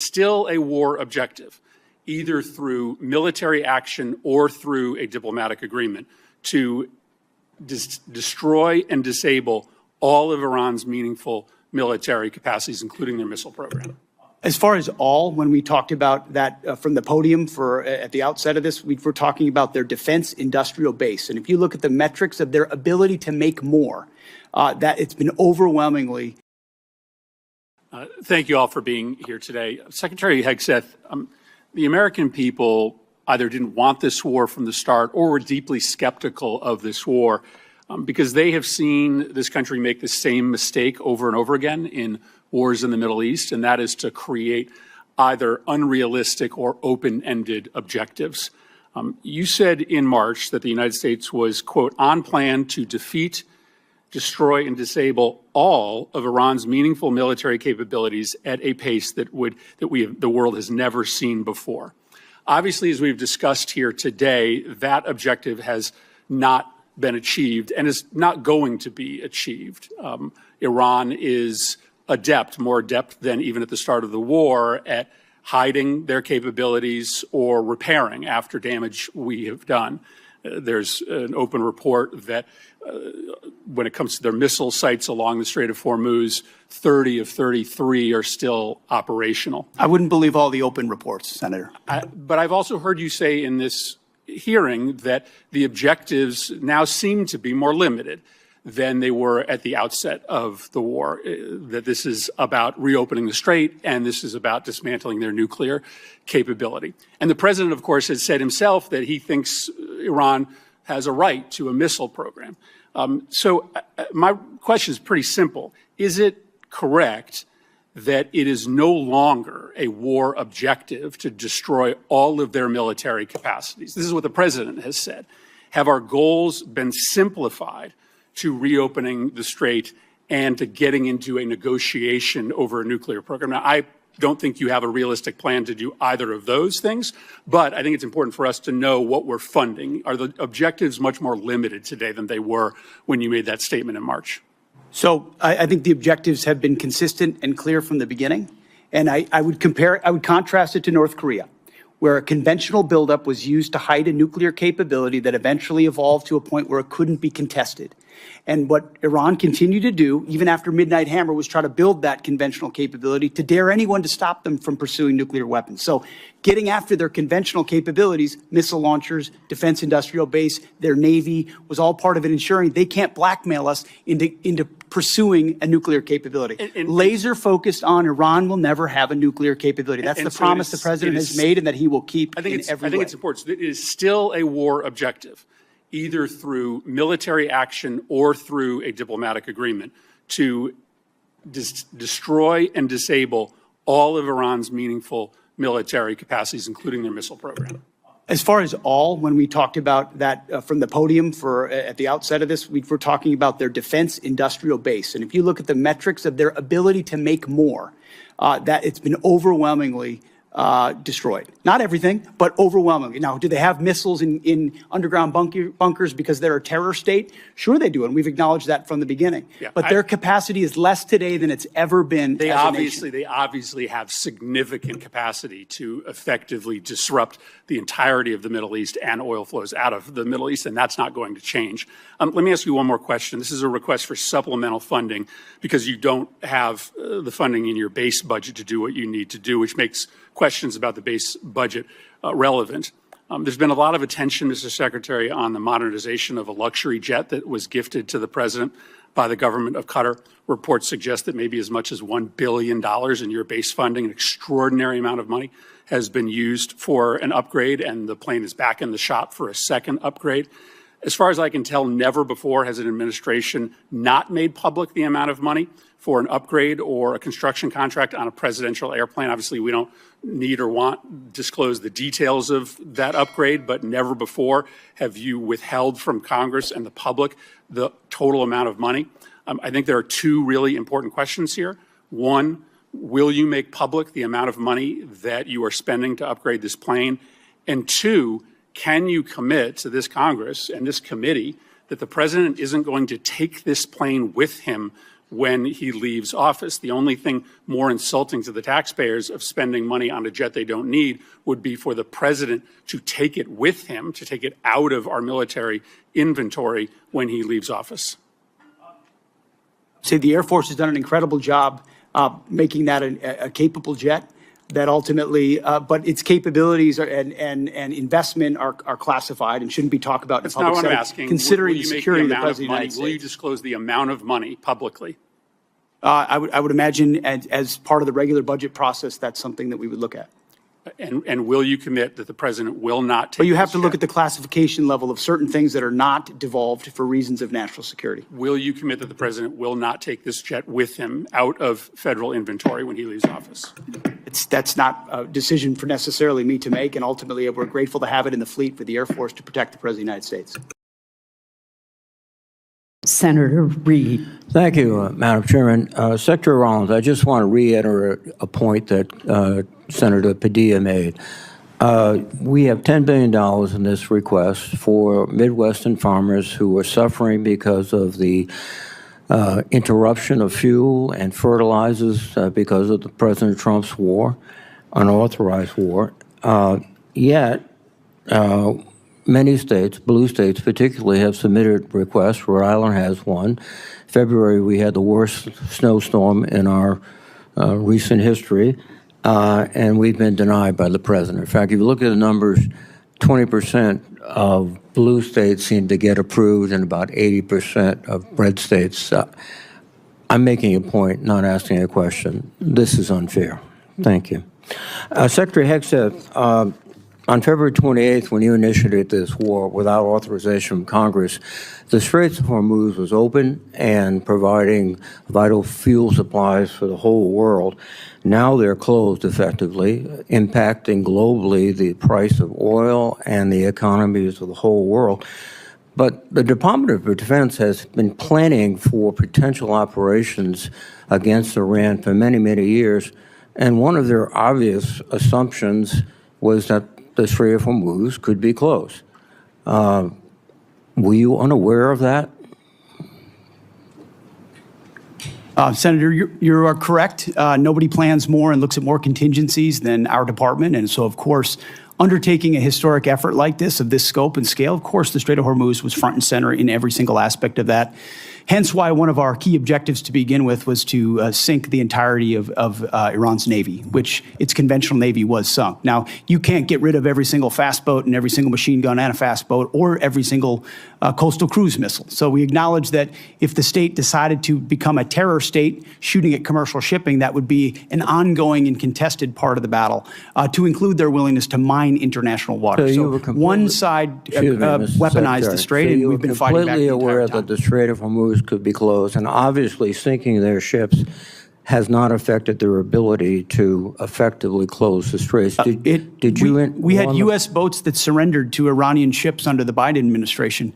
still a war objective, either through military action or through a diplomatic agreement, to destroy and disable all of Iran's meaningful military capacities, including their missile program. As far as all, when we talked about that from the podium at the outset of this, we're talking about their defense industrial base. And if you look at the metrics of their ability to make more, that it's been overwhelmingly. Thank you all for being here today. Secretary Hegseth, the American people either didn't want this war from the start or were deeply skeptical of this war because they have seen this country make the same mistake over and over again in wars in the Middle East, and that is to create either unrealistic or open-ended objectives. You said in March that the United States was, quote, on plan to defeat, destroy, and disable all of Iran's meaningful military capabilities at a pace that the world has never seen before. Obviously, as we've discussed here today, that objective has not been achieved and is not going to be achieved. Iran is more adept than even at the start of the war at hiding their capabilities or repairing after damage we have done. There's an open report that when it comes to their missile sites along the Strait of Hormuz, 30 of 33 are still operational. I wouldn't believe all the open reports, Senator. But I've also heard you say in this hearing that the objectives now seem to be more limited than they were at the outset of the war, that this is about reopening the strait and this is about dismantling their nuclear capability. And the president, of course, has said himself that he thinks Iran has a right to a missile program. So my question is pretty simple. Is it correct that it is no longer a war objective to destroy all of their military capacities? This is what the president has said. Have our goals been simplified to reopening the strait and to getting into a negotiation over a nuclear program? Now, I don't think you have a realistic plan to do either of those things, but I think it's important for us to know what we're funding. Are the objectives much more limited today than they were when you made that statement in March? So I think the objectives have been consistent and clear from the beginning. And I would contrast it to North Korea, where a conventional buildup was used to hide a nuclear capability that eventually evolved to a point where it couldn't be contested. And what Iran continued to do, even after Midnight Hammer, was try to build that conventional capability to dare anyone to stop them from pursuing nuclear weapons. So getting after their conventional capabilities, missile launchers, defense industrial base, their Navy, was all part of it ensuring they can't blackmail us into pursuing a nuclear capability. Laser focused on Iran will never have a nuclear capability. That's the promise the president has made and that he will keep in every way. I think it's important. It is still a war objective, either through military action or through a diplomatic agreement, to destroy and disable all of Iran's meaningful military capacities, including their missile program. As far as all, when we talked about that from the podium at the outset of this, we're talking about their defense industrial base. And if you look at the metrics of their ability to make more, that it's been overwhelmingly destroyed. Not everything, but overwhelmingly. Now, do they have missiles in underground bunkers because they're a terror state? Sure they do, and we've acknowledged that from the beginning. Yeah, but their capacity is less today than it's ever been They obviously have significant capacity to effectively disrupt the entirety of the Middle East and oil flows out of the Middle East, and that's not going to change. Let me ask you one more question. This is a request for supplemental funding because you don't have the funding in your base budget to do what you need to do, which makes questions about the base budget relevant. There's been a lot of attention, Mr. Secretary, on the modernization of a luxury jet that was gifted to the president by the government of Qatar. Reports suggest that maybe as much as $1 billion in your base funding, an extraordinary amount of money, has been used for an upgrade, and the plane is back in the shop for a second upgrade. As far as I can tell, never before has an administration not made public the amount of money for an upgrade or a construction contract on a presidential airplane. Obviously, we don't need or want to disclose the details of that upgrade, but never before have you withheld from Congress and the public the total amount of money. I think there are two really important questions here. One, will you make public the amount of money that you are spending to upgrade this plane? And two, can you commit to this Congress and this committee that the president isn't going to take this plane with him when he leaves office. The only thing more insulting to the taxpayers of spending money on a jet they don't need would be for the president to take it with him, to take it out of our military inventory when he leaves office. Say the Air Force has done an incredible job making that a capable jet that ultimately, but its capabilities and investment are classified and shouldn't be talked about in That's public not what I'm setting, asking. considering Will the you make security of the amount President of the money? United States. Will you disclose the amount of money publicly? I would imagine as part of the regular budget process, that's something that we would look at. And will you commit that the president will not take But you have this to look jet? at the classification level of certain things that are not devolved for reasons of national security. Will you commit that the president will not take this jet with him out of federal inventory when he leaves office? That's not a decision for necessarily me to make, and ultimately we're grateful to have it in the fleet for the Air Force to protect the President of the United States. Senator Reid. Thank you, Madam Chairman. Secretary Rollins, I just want to reiterate a point that Senator Padilla made. We have $10 billion in this request for Midwestern farmers who are suffering because of the interruption of fuel and fertilizers because of the President Trump's war, unauthorized war. Yet, many states, blue states particularly, have submitted requests. Rhode Island has one. February, we had the worst snowstorm in our recent history, and we've been denied by the president. In fact, if you look at the numbers, 20% of blue states seem to get approved and about 80% of red states. I'm making a point, not asking a question. This is unfair. Thank you. Secretary Hegseth, on February 28th, when you initiated this war without authorization from Congress, the Straits of Hormuz was open and providing vital fuel supplies for the whole world. Now they're closed effectively, impacting globally the price of oil and the economies of the whole world. But the Department of Defense has been planning for potential operations against Iran for many, many years. And one of their obvious assumptions was that the Strait of Hormuz could be closed. Were you unaware of that? Senator, you are correct. Nobody plans more and looks at more contingencies than our department. And so, of course, undertaking a historic effort like this, of this scope and scale, of course, the Strait of Hormuz was front and center in every single aspect of that. Hence why one of our key objectives to begin with was to sink the entirety of Iran's Navy, which its conventional Navy was sunk. Now, you can't get rid of every single fast boat and every single machine gun and a fast boat or every single coastal cruise missile. So we acknowledge that if the state decided to become a terror state shooting at commercial shipping, that would be an ongoing and contested part of the battle, to include their willingness to mine international water. So one side weaponized the strait, and we've been fighting back the entire time. You were completely aware that the Strait of Hormuz could be closed, and obviously sinking their ships has not affected their ability to effectively close the straits. We had U.S. boats that surrendered to Iranian ships under the Biden administration.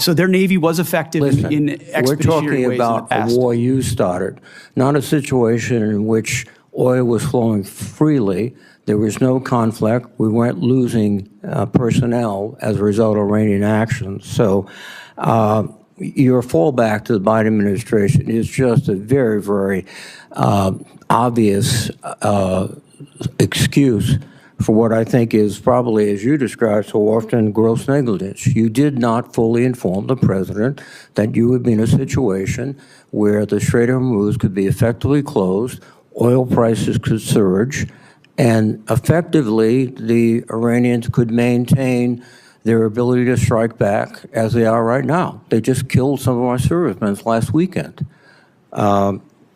So their Navy was effective in expeditionary ways in the past. We're talking about a war you started, not a situation in which oil was flowing freely. There was no conflict. We weren't losing personnel as a result of Iranian actions. So your fallback to the Biden administration is just a very, very obvious excuse for what I think is probably, as you described so often, gross negligence. You did not fully inform the president that you would be in a situation where the Strait of Hormuz could be effectively closed, oil prices could surge, and effectively the Iranians could maintain their ability to strike back as they are right now. They just killed some of our servicemen last weekend.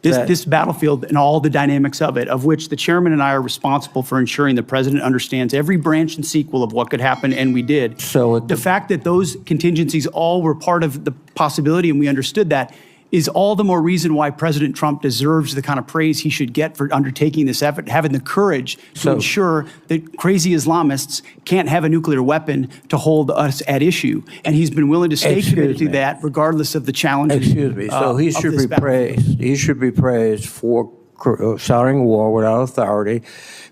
This battlefield and all the dynamics of it, of which the chairman and I are responsible for ensuring the president understands every branch and sequel of what could happen, and we did. So the fact that those contingencies all were part of the possibility, and we understood that, is all the more reason why President Trump deserves the kind of praise he should get for undertaking this effort, having the courage to ensure that crazy Islamists can't have a nuclear weapon to hold us at issue. And he's been willing to stay committed to that regardless of the challenges. Excuse me. So he should be praised. He should be praised for starting a war without authority,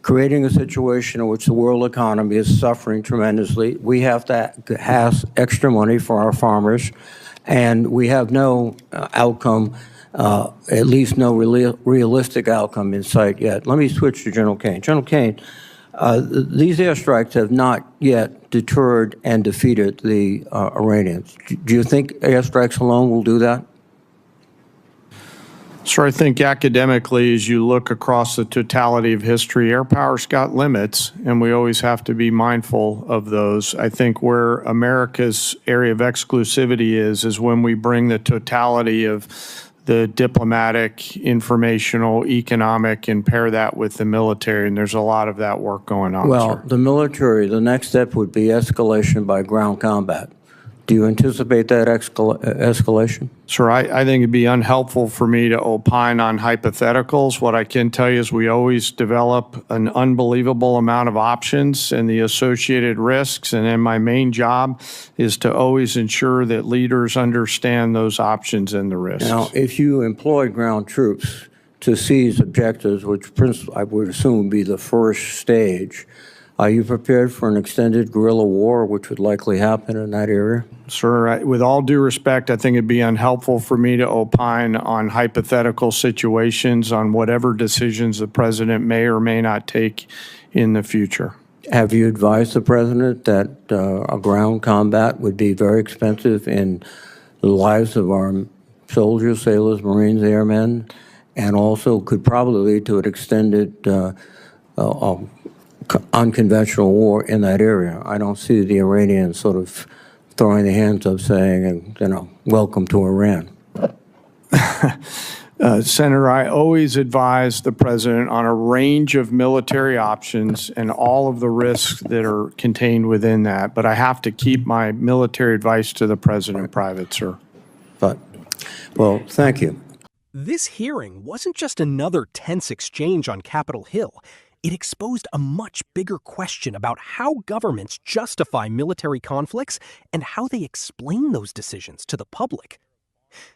creating a situation in which the world economy is suffering tremendously. We have to have extra money for our farmers, and we have no outcome at least no realistic outcome in sight yet. Let me switch to General Kane. General Kane, these airstrikes have not yet deterred and defeated the Iranians. Do you think airstrikes alone will do that? So I think academically, as you look across the totality of history, air power's got limits, and we always have to be mindful of those. I think where America's area of exclusivity is when we bring the totality of the diplomatic, informational, economic, and pair that with the military, and there's a lot of that work going on, Well, sir. the military, the next step would be escalation by ground combat. Do you anticipate that escalation? Sir, I think it'd be unhelpful for me to opine on hypotheticals. What I can tell you is we always develop an unbelievable amount of options and the associated risks. And then my main job is to always ensure that leaders understand those options and the risks. Now, if you employ ground troops to seize objectives, which I would assume would be the first stage, are you prepared for an extended guerrilla war, which would likely happen in that area? Sir, with all due respect, I think it'd be unhelpful for me to opine on hypothetical situations on whatever decisions the president may or may not take in the future. Have you advised the president that a ground combat would be very expensive in the lives of our soldiers, sailors, Marines, airmen, and also could probably lead to an extended unconventional war in that area? I don't see the Iranians sort of throwing their hands up saying, welcome to Iran. Senator, I always advise the president on a range of military options and all of the risks that are contained within that, but I have to keep my military advice to the president private, sir. Well, thank you. This hearing wasn't just another tense exchange on Capitol Hill. It exposed a much bigger question about how governments justify military conflicts and how they explain those decisions to the public.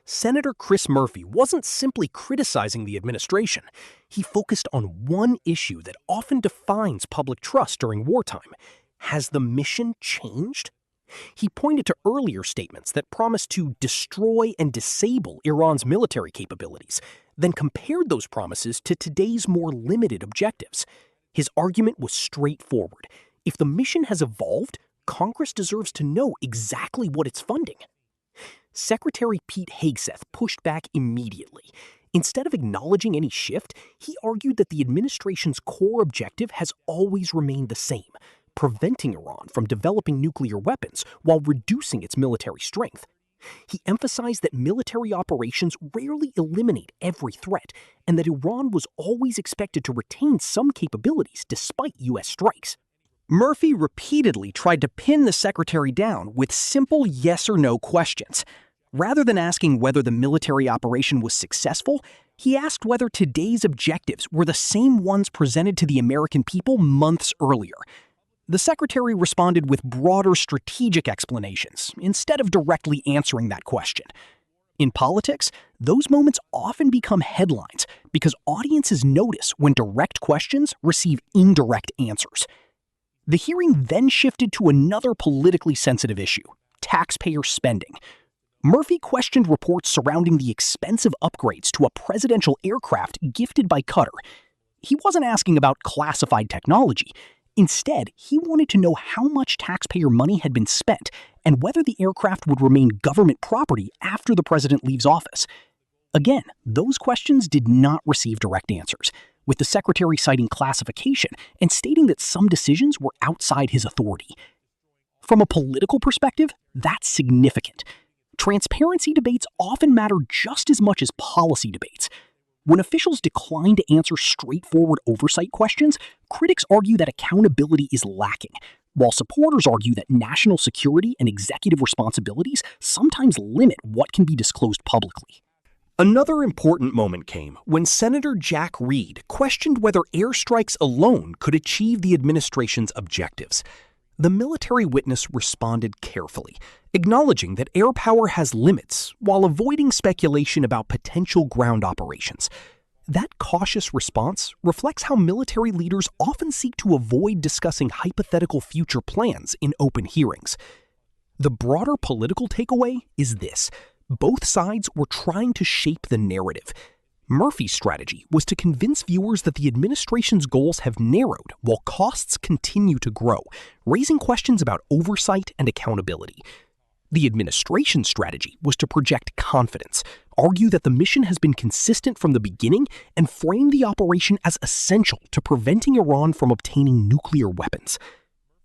Senator Chris Murphy wasn't simply criticizing the administration. He focused on one issue that often defines public trust during wartime. Has the mission changed? He pointed to earlier statements that promised to destroy and disable Iran's military capabilities, then compared those promises to today's more limited objectives. His argument was straightforward. If the mission has evolved, Congress deserves to know exactly what it's funding. Secretary Pete Hegseth pushed back immediately. Instead of acknowledging any shift, he argued that the administration's core objective has always remained the same: preventing Iran from developing nuclear weapons while reducing its military strength. He emphasized that military operations rarely eliminate every threat, and that Iran was always expected to retain some capabilities despite U.S. strikes. Murphy repeatedly tried to pin the secretary down with simple yes or no questions. Rather than asking whether the military operation was successful, he asked whether today's objectives were the same ones presented to the American people months earlier. The secretary responded with broader strategic explanations instead of directly answering that question. In politics, those moments often become headlines because audiences notice when direct questions receive indirect answers. The hearing then shifted to another politically sensitive issue: taxpayer spending. Murphy questioned reports surrounding the expensive upgrades to a presidential aircraft gifted by Qatar. He wasn't asking about classified technology. Instead, he wanted to know how much taxpayer money had been spent and whether the aircraft would remain government property after the president leaves office. Again, those questions did not receive direct answers, with the secretary citing classification and stating that some decisions were outside his authority. From a political perspective, that's significant. Transparency debates often matter just as much as policy debates. When officials decline to answer straightforward oversight questions, critics argue that accountability is lacking, while supporters argue that national security and executive responsibilities sometimes limit what can be disclosed publicly. Another important moment came when Senator Jack Reed questioned whether airstrikes alone could achieve the administration's objectives. The military witness responded carefully, acknowledging that air power has limits while avoiding speculation about potential ground operations. That cautious response reflects how military leaders often seek to avoid discussing hypothetical future plans in open hearings. The broader political takeaway is this: Both sides were trying to shape the narrative. Murphy's strategy was to convince viewers that the administration's goals have narrowed while costs continue to grow, raising questions about oversight and accountability. The administration's strategy was to project confidence, argue that the mission has been consistent from the beginning, and frame the operation as essential to preventing Iran from obtaining nuclear weapons.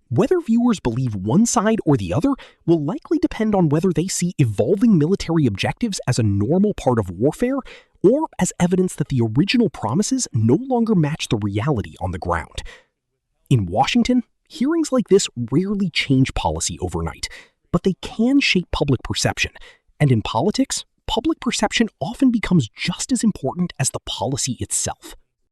Whether viewers believe one side or the other will likely depend on whether they see evolving military objectives as a normal part of warfare or as evidence that the original promises no longer match the reality on the ground. In Washington, hearings like this rarely change policy overnight, but they can shape public perception. And in politics, public perception often becomes just as important as the policy itself.